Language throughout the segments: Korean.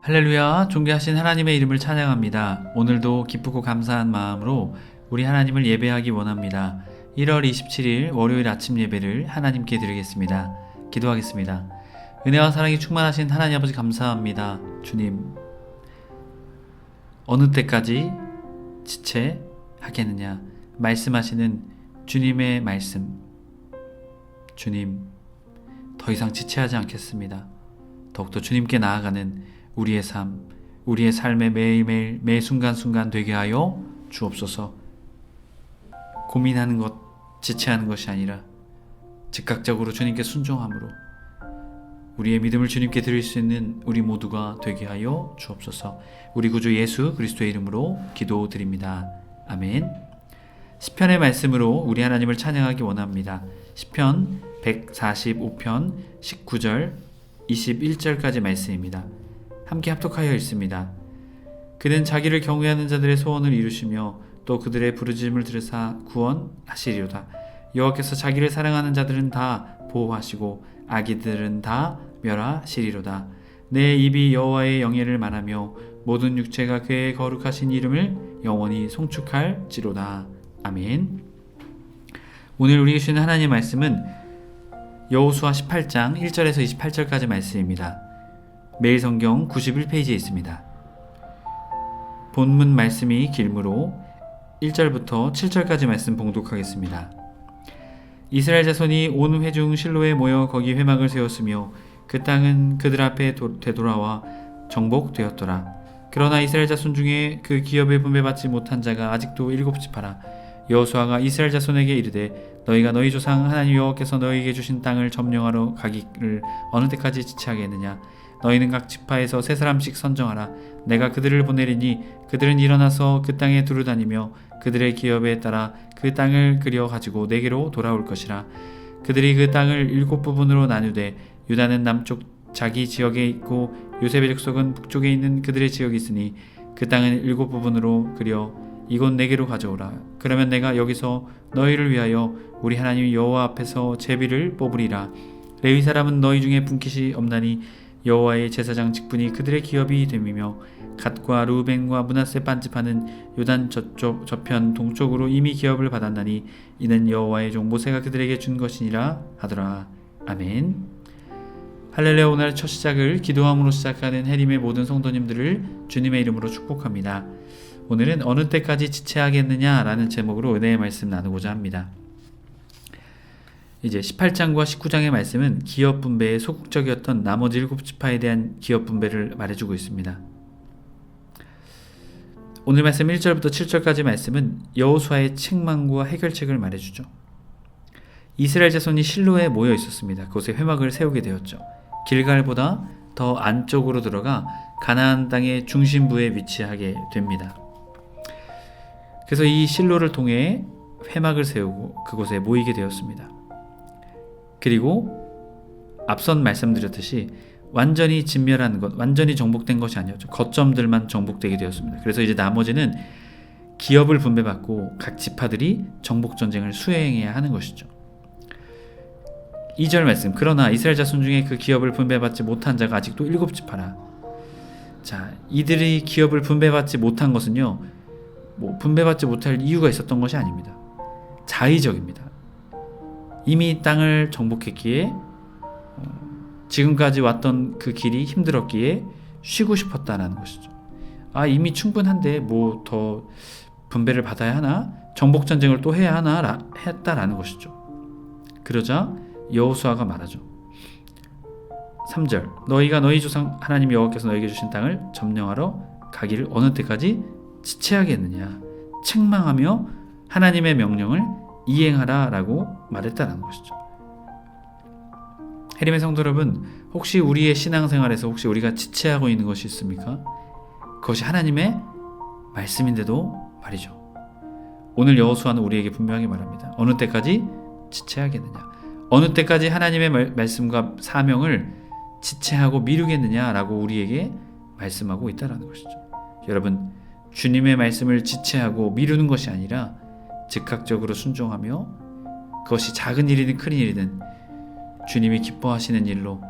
할렐루야, 존귀하신 하나님의 이름을 찬양합니다. 오늘도 기쁘고 감사한 마음으로 우리 하나님을 예배하기 원합니다. 1월 27일 월요일 아침 예배를 하나님께 드리겠습니다. 기도하겠습니다. 은혜와 사랑이 충만하신 하나님 아버지 감사합니다. 주님, 어느 때까지 지체하겠느냐 말씀하시는 주님의 말씀, 주님, 더 이상 지체하지 않겠습니다. 더욱더 주님께 나아가는 우리의 삶, 우리의 삶의 매일매일 매 순간순간 되게 하여 주옵소서. 고민하는 것, 지체하는 것이 아니라 즉각적으로 주님께 순종함으로 우리의 믿음을 주님께 드릴 수 있는 우리 모두가 되게 하여 주옵소서. 우리 구주 예수 그리스도의 이름으로 기도드립니다. 아멘. 시편의 말씀으로 우리 하나님을 찬양하기 원합니다. 시편 145편 19절 21절까지 말씀입니다. 함께 합독하여 읽습니다. 그는 자기를 경외하는 자들의 소원을 이루시며 또 그들의 부르짖음을 들으사 구원하시리로다. 여호와께서 자기를 사랑하는 자들은 다 보호하시고 악인들은 다 멸하시리로다. 내 입이 여호와의 영예를 말하며 모든 육체가 그의 거룩하신 이름을 영원히 송축할지로다. 아멘. 오늘 우리에게 주신 하나님의 말씀은 여호수아 18장 1절에서 28절까지 말씀입니다. 매일 성경 91페이지에 있습니다. 본문 말씀이 길므로 1절부터 7절까지 말씀 봉독하겠습니다. 이스라엘 자손이 온 회중 실로에 모여 거기 회막을 세웠으며 그 땅은 그들 앞에 되돌아와 정복되었더라. 그러나 이스라엘 자손 중에 그 기업에 분배받지 못한 자가 아직도 7지파라. 여호수아가 이스라엘 자손에게 이르되 너희가 너희 조상 하나님 여호와께서 너희에게 주신 땅을 점령하러 가기를 어느 때까지 지체하겠느냐. 너희는 각 지파에서 세 사람씩 선정하라. 내가 그들을 보내리니 그들은 일어나서 그 땅에 두루다니며 그들의 기업에 따라 그 땅을 그려 가지고 내게로 돌아올 것이라. 그들이 그 땅을 7부분으로 나누되 유다는 남쪽 자기 지역에 있고 요셉의 족속은 북쪽에 있는 그들의 지역이 있으니 그 땅은 7부분으로 그려 이곳 내게로 가져오라. 그러면 내가 여기서 너희를 위하여 우리 하나님 여호와 앞에서 제비를 뽑으리라. 레위 사람은 너희 중에 분깃이 없나니 여호와의 제사장 직분이 그들의 기업이 됨이며 갓과 루벤과 므낫세 반지파는 요단 저편 동쪽으로 이미 기업을 받았나니 이는 여호와의 종 모세가 그들에게 준 것이니라 하더라. 아멘. 할렐루야. 오늘 첫 시작을 기도함으로 시작하는 해림의 모든 성도님들을 주님의 이름으로 축복합니다. 오늘은 어느 때까지 지체하겠느냐라는 제목으로 은혜의 말씀 나누고자 합니다. 이제 18장과 19장의 말씀은 기업 분배에 소극적이었던 나머지 7지파에 대한 기업 분배를 말해주고 있습니다. 오늘 말씀 1절부터 7절까지 말씀은 여호수아의 책망과 해결책을 말해주죠. 이스라엘 자손이 실로에 모여 있었습니다. 그곳에 회막을 세우게 되었죠. 길갈보다 더 안쪽으로 들어가 가나안 땅의 중심부에 위치하게 됩니다. 그래서 이 실로를 통해 회막을 세우고 그곳에 모이게 되었습니다. 그리고 앞선 말씀드렸듯이 완전히 진멸한 것, 완전히 정복된 것이 아니었죠. 거점들만 정복되게 되었습니다. 그래서 이제 나머지는 기업을 분배받고 각 지파들이 정복전쟁을 수행해야 하는 것이죠. 2절 말씀, 그러나 이스라엘 자손 중에 그 기업을 분배받지 못한 자가 아직도 7지파라. 자, 이들이 기업을 분배받지 못한 것은요, 분배받지 못할 이유가 있었던 것이 아닙니다. 자의적입니다. 이미 땅을 정복했기에 지금까지 왔던 그 길이 힘들었기에 쉬고 싶었다는 것이죠. 이미 충분한데 뭐 더 분배를 받아야 하나? 정복전쟁을 또 해야 하나? 했다라는 것이죠. 그러자 여호수아가 말하죠. 3절, 너희가 너희 조상 하나님 여호와께서 너희에게 주신 땅을 점령하러 가기를 어느 때까지 지체하겠느냐. 책망하며 하나님의 명령을 이행하라 라고 말했다는 것이죠. 해림의 성도 여러분, 혹시 우리의 신앙생활에서 혹시 우리가 지체하고 있는 것이 있습니까? 그것이 하나님의 말씀인데도 말이죠. 오늘 여호수아는 우리에게 분명하게 말합니다. 어느 때까지 지체하겠느냐. 어느 때까지 하나님의 말씀과 사명을 지체하고 미루겠느냐라고 우리에게 말씀하고 있다는 것이죠. 여러분, 주님의 말씀을 지체하고 미루는 것이 아니라 즉각적으로 순종하며 그것이 작은 일이든 큰 일이든 주님이 기뻐하시는 일로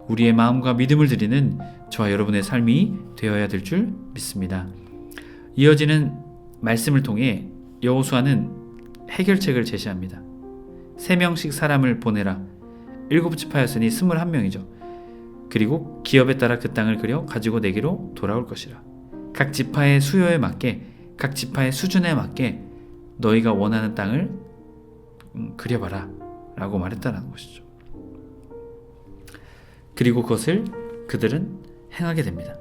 우리의 마음과 믿음을 드리는 저와 여러분의 삶이 되어야 될 줄 믿습니다. 이어지는 말씀을 통해 여호수아는 해결책을 제시합니다. 3명씩 사람을 보내라. 7지파였으니 21명이죠. 그리고 기업에 따라 그 땅을 그려 가지고 내게로 돌아올 것이라. 각 지파의 수요에 맞게, 각 지파의 수준에 맞게 너희가 원하는 땅을 그려봐라 라고 말했다는 것이죠. 그리고 그것을 그들은 행하게 됩니다.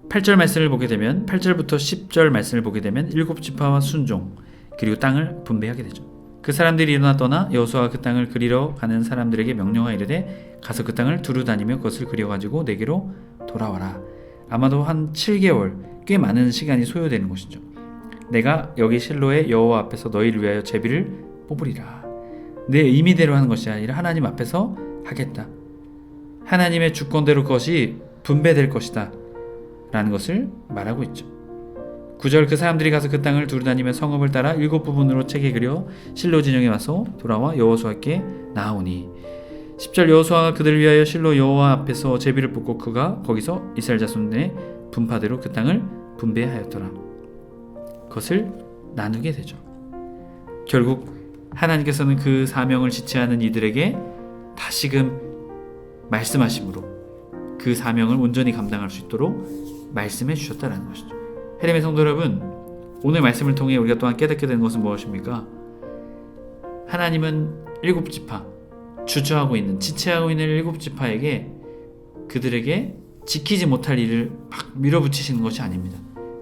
8절 말씀을 보게 되면 8절부터 10절 말씀을 보게 되면 7지파와 순종 그리고 땅을 분배하게 되죠. 그 사람들이 일어나 떠나 여호수아가 그 땅을 그리러 가는 사람들에게 명령하여 이르되 가서 그 땅을 두루 다니며 그것을 그려가지고 내게로 돌아와라. 아마도 한 7개월 꽤 많은 시간이 소요되는 것이죠. 내가 여기 실로의 여호와 앞에서 너희를 위하여 제비를 뽑으리라. 내 의미대로 하는 것이 아니라 하나님 앞에서 하겠다. 하나님의 주권대로 그것이 분배될 것이다 라는 것을 말하고 있죠. 9절 그 사람들이 가서 그 땅을 두루다니며 성읍을 따라 7부분으로 채게 그려 실로 진영에 와서 돌아와 여호수아께 나아오니 10절 여호수아가 그들을 위하여 실로 여호와 앞에서 제비를 뽑고 그가 거기서 이스라엘 자손의 분파대로 그 땅을 분배하였더라. 그것을 나누게 되죠. 결국 하나님께서는 그 사명을 지체하는 이들에게 다시금 말씀하심으로 그 사명을 온전히 감당할 수 있도록 말씀해 주셨다는 것이죠. 헤레미 성도 여러분, 오늘 말씀을 통해 우리가 또한 깨닫게 되는 것은 무엇입니까? 하나님은 7지파, 주저하고 있는, 지체하고 있는 7지파에게 그들에게 지키지 못할 일을 막 밀어붙이시는 것이 아닙니다.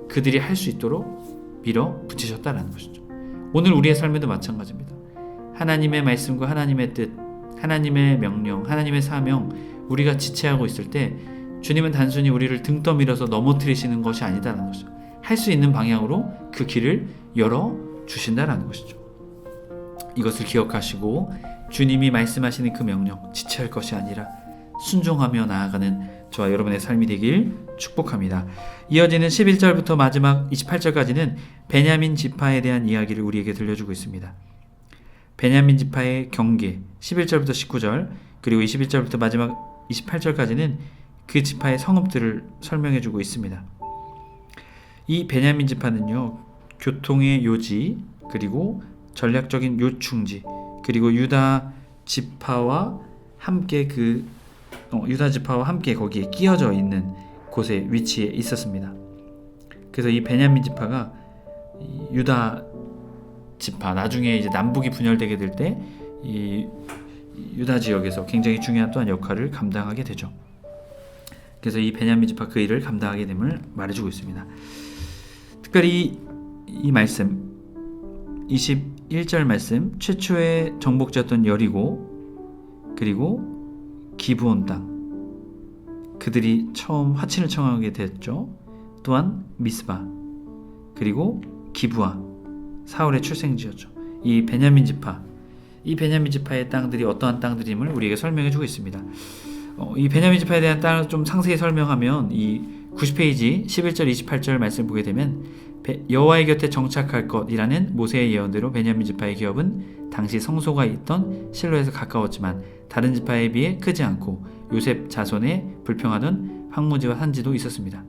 그들이 할 수 있도록 밀어붙이셨다는 것이죠. 오늘 우리의 삶에도 마찬가지입니다. 하나님의 말씀과 하나님의 뜻, 하나님의 명령, 하나님의 사명, 우리가 지체하고 있을 때 주님은 단순히 우리를 등 떠밀어서 넘어뜨리시는 것이 아니다라는 것이죠. 할 수 있는 방향으로 그 길을 열어주신다라는 것이죠. 이것을 기억하시고 주님이 말씀하시는 그 명령, 지체할 것이 아니라 순종하며 나아가는 저와 여러분의 삶이 되길 축복합니다. 이어지는 11절부터 마지막 28절까지는 베냐민 지파에 대한 이야기를 우리에게 들려주고 있습니다. 베냐민 지파의 경계 11절부터 19절 그리고 21절부터 마지막 28절까지는 그 지파의 성읍들을 설명해주고 있습니다. 이 베냐민 지파는요, 교통의 요지 그리고 전략적인 요충지 그리고 유다 지파와 함께 거기에 끼어져 있는 곳에 위치해 있었습니다. 그래서 이 베냐민 지파가 유다 지파, 나중에 이제 남북이 분열되게 될 때 이 유다 지역에서 굉장히 중요한 또한 역할을 감당하게 되죠. 그래서 이 베냐민 지파 그 일을 감당하게 됨을 말해주고 있습니다. 특별히 이 말씀 21절 말씀, 최초의 정복지였던 여리고 그리고 기브온 땅, 그들이 처음 화친을 청하게 됐죠. 또한 미스바 그리고 기브아, 사울의 출생지였죠. 이 베냐민 지파의 땅들이 어떠한 땅들임을 우리에게 설명해주고 있습니다. 이 베냐민 지파에 대한 땅을 좀 상세히 설명하면 이 90페이지 11절 28절 말씀을 보게 되면 여호와의 곁에 정착할 것이라는 모세의 예언대로 베냐민 지파의 기업은 당시 성소가 있던 실로에서 가까웠지만 다른 지파에 비해 크지 않고 요셉 자손에 불평하던 황무지와 산지도 있었습니다.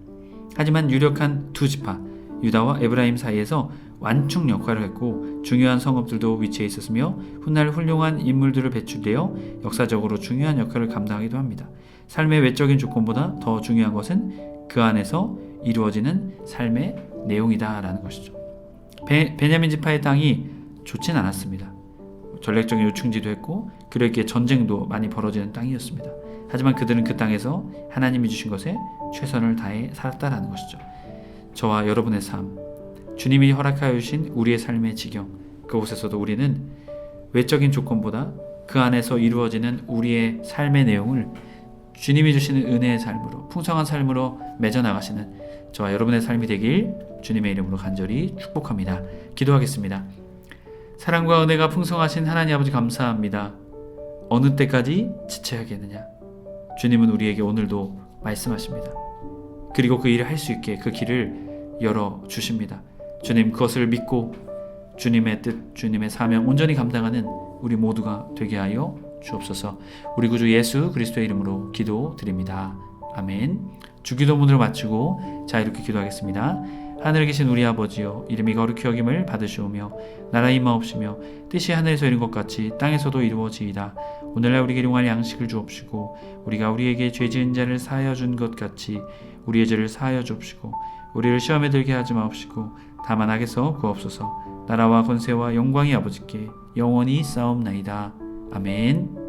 하지만 유력한 두 지파 유다와 에브라임 사이에서 완충 역할을 했고 중요한 성읍들도 위치해 있었으며 훗날 훌륭한 인물들을 배출되어 역사적으로 중요한 역할을 감당하기도 합니다. 삶의 외적인 조건보다 더 중요한 것은 그 안에서 이루어지는 삶의 내용이다라는 것이죠. 베냐민 지파의 땅이 좋진 않았습니다. 전략적인 요충지도 했고 그렇게 전쟁도 많이 벌어지는 땅이었습니다. 하지만 그들은 그 땅에서 하나님이 주신 것에 최선을 다해 살았다라는 것이죠. 저와 여러분의 삶, 주님이 허락하여 주신 우리의 삶의 지경, 그곳에서도 우리는 외적인 조건보다 그 안에서 이루어지는 우리의 삶의 내용을 주님이 주시는 은혜의 삶으로, 풍성한 삶으로 맺어 나가시는 저와 여러분의 삶이 되길 주님의 이름으로 간절히 축복합니다. 기도하겠습니다. 사랑과 은혜가 풍성하신 하나님 아버지 감사합니다. 어느 때까지 지체하겠느냐? 주님은 우리에게 오늘도 말씀하십니다. 그리고 그 일을 할 수 있게 그 길을 열어주십니다. 주님, 그것을 믿고 주님의 뜻, 주님의 사명 온전히 감당하는 우리 모두가 되게 하여 주옵소서. 우리 구주 예수 그리스도의 이름으로 기도드립니다. 아멘. 주기도문으로 마치고 자 이렇게 기도하겠습니다. 하늘에 계신 우리 아버지여, 이름이 거룩히 여김을 받으시오며 나라 임하옵시며 뜻이 하늘에서 이룬 것 같이 땅에서도 이루어지이다. 오늘날 우리에게 일용할 양식을 주옵시고 우리가 우리에게 죄 지은 자를 사하여 준 것 같이 우리의 죄를 사하여 주옵시고 우리를 시험에 들게 하지 마옵시고 다만 악에서 구하옵소서. 나라와 권세와 영광이 아버지께 영원히 싸움나이다. 아멘.